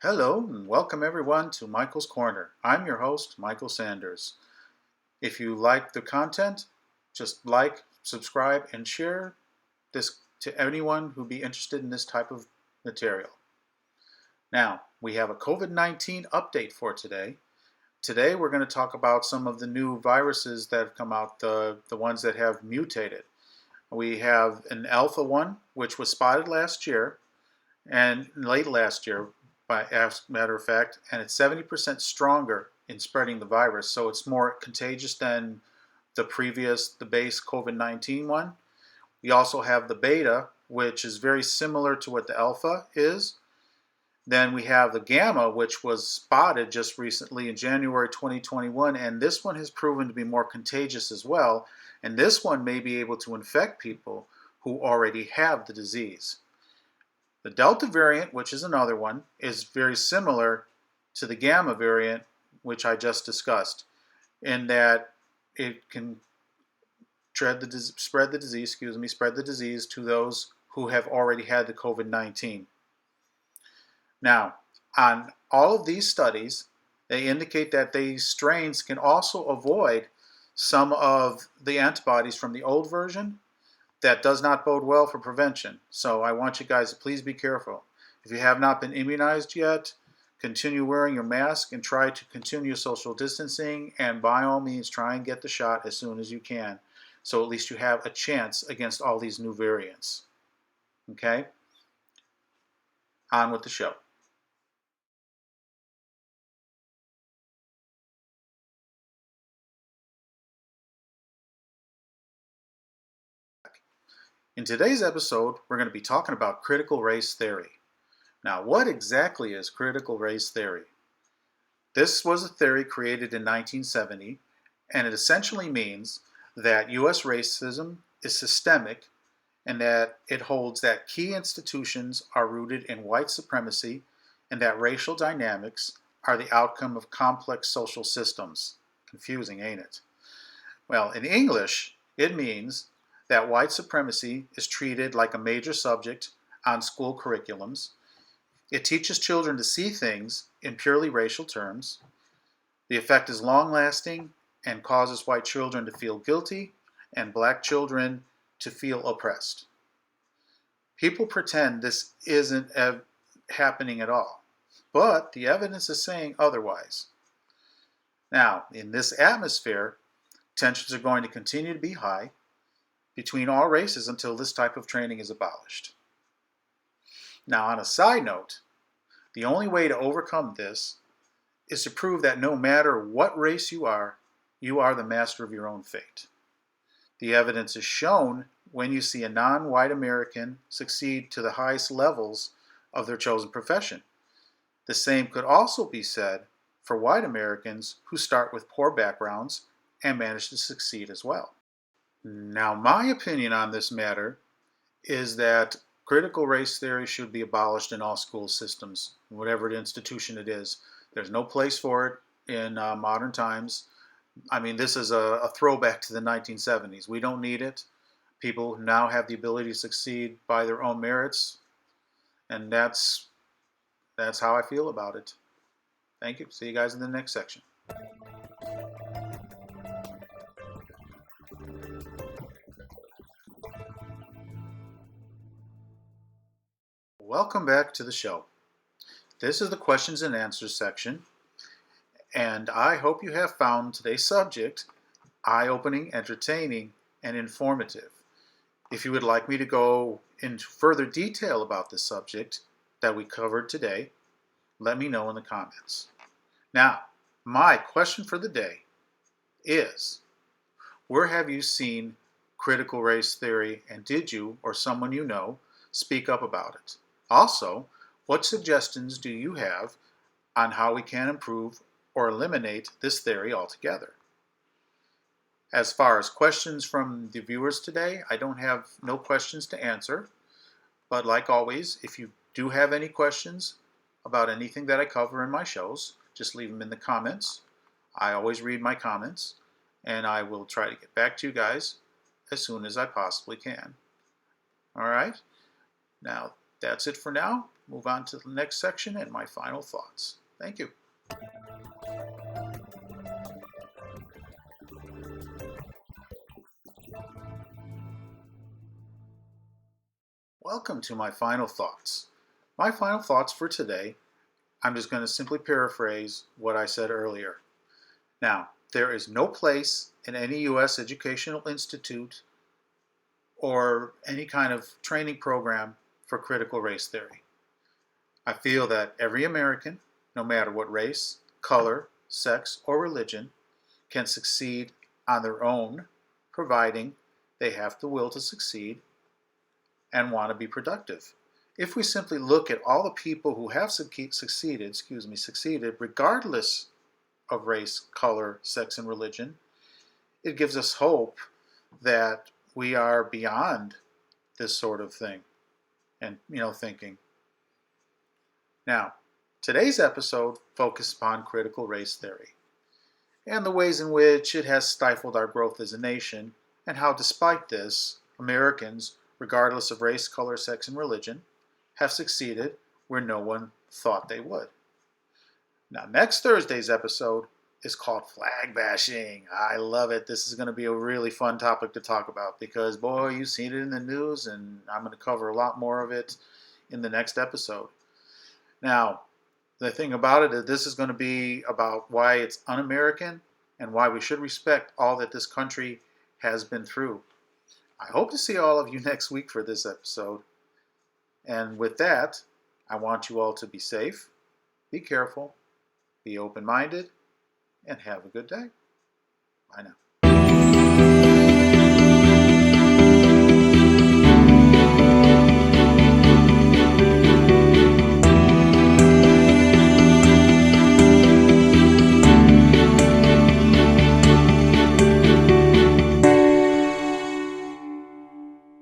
Hello and welcome everyone to Michael's Corner. I'm your host, Michael Sanders. If you like the content, just like, subscribe, and share this to anyone who'd be interested in this type of material. Now, we have a COVID-19 update for today. Today we're going to talk about some of the new viruses that have come out, the ones that have mutated. We have an alpha one, which was spotted last year, and late last year, by as a matter of fact, and it's 70% stronger in spreading the virus, so it's more contagious than the base COVID-19 one. We also have the beta, which is very similar to what the alpha is. Then we have the gamma, which was spotted just recently in January 2021, and this one has proven to be more contagious as well, and this one may be able to infect people who already have the disease. The Delta variant, which is another one, is very similar to the Gamma variant, which I just discussed, in that it can spread the disease to those who have already had the COVID-19. Now, on all of these studies, they indicate that these strains can also avoid some of the antibodies from the old version. That does not bode well for prevention. So I want you guys to please be careful. If you have not been immunized yet, continue wearing your mask and try to continue social distancing, and by all means try and get the shot as soon as you can, so at least you have a chance against all these new variants. Okay? On with the show. In today's episode, we're going to be talking about critical race theory. Now, what exactly is critical race theory? This was a theory created in 1970, and it essentially means that U.S. racism is systemic and that it holds that key institutions are rooted in white supremacy and that racial dynamics are the outcome of complex social systems. Confusing, ain't it? Well, in English, it means that white supremacy is treated like a major subject on school curriculums. It teaches children to see things in purely racial terms. The effect is long-lasting and causes white children to feel guilty and black children to feel oppressed. People pretend this isn't happening at all, but the evidence is saying otherwise. Now, in this atmosphere, tensions are going to continue to be high between all races until this type of training is abolished. Now, on a side note, the only way to overcome this is to prove that no matter what race you are the master of your own fate. The evidence is shown when you see a non-white American succeed to the highest levels of their chosen profession. The same could also be said for white Americans who start with poor backgrounds and manage to succeed as well. Now, my opinion on this matter is that critical race theory should be abolished in all school systems, whatever institution it is. There's no place for it in modern times. I mean, this is a throwback to the 1970s. We don't need it. People now have the ability to succeed by their own merits, and that's how I feel about it. Thank you. See you guys in the next section. Welcome back to the show. This is the questions and answers section, and I hope you have found today's subject eye-opening, entertaining, and informative. If you would like me to go into further detail about this subject that we covered today, let me know in the comments. Now, my question for the day is, where have you seen critical race theory, and did you or someone you know speak up about it? Also, what suggestions do you have on how we can improve or eliminate this theory altogether? As far as questions from the viewers today, I don't have no questions to answer, but like always, if you do have any questions about anything that I cover in my shows, just leave them in the comments. I always read my comments, and I will try to get back to you guys as soon as I possibly can. All right? Now, that's it for now. move on to the next section and my final thoughts. Thank you. Welcome to my final thoughts. My final thoughts for today, I'm just going to simply paraphrase what I said earlier. Now, there is no place in any U.S. educational institute or any kind of training program for critical race theory. I feel that every American, no matter what race, color, sex, or religion, can succeed on their own, providing they have the will to succeed and want to be productive. If we simply look at all the people who have succeeded regardless of race, color, sex, and religion, it gives us hope that we are beyond this sort of thing and thinking. Now, today's episode focused upon critical race theory and the ways in which it has stifled our growth as a nation, and how despite this, Americans, regardless of race, color, sex, and religion, have succeeded where no one thought they would. Now, next Thursday's episode is called Flag Bashing. I love it. This is going to be a really fun topic to talk about because, boy, you've seen it in the news, and I'm going to cover a lot more of it in the next episode. Now, the thing about it is this is going to be about why it's un-American and why we should respect all that this country has been through. I hope to see all of you next week for this episode. And with that, I want you all to be safe, be careful, be open-minded, and have a good day. Bye now.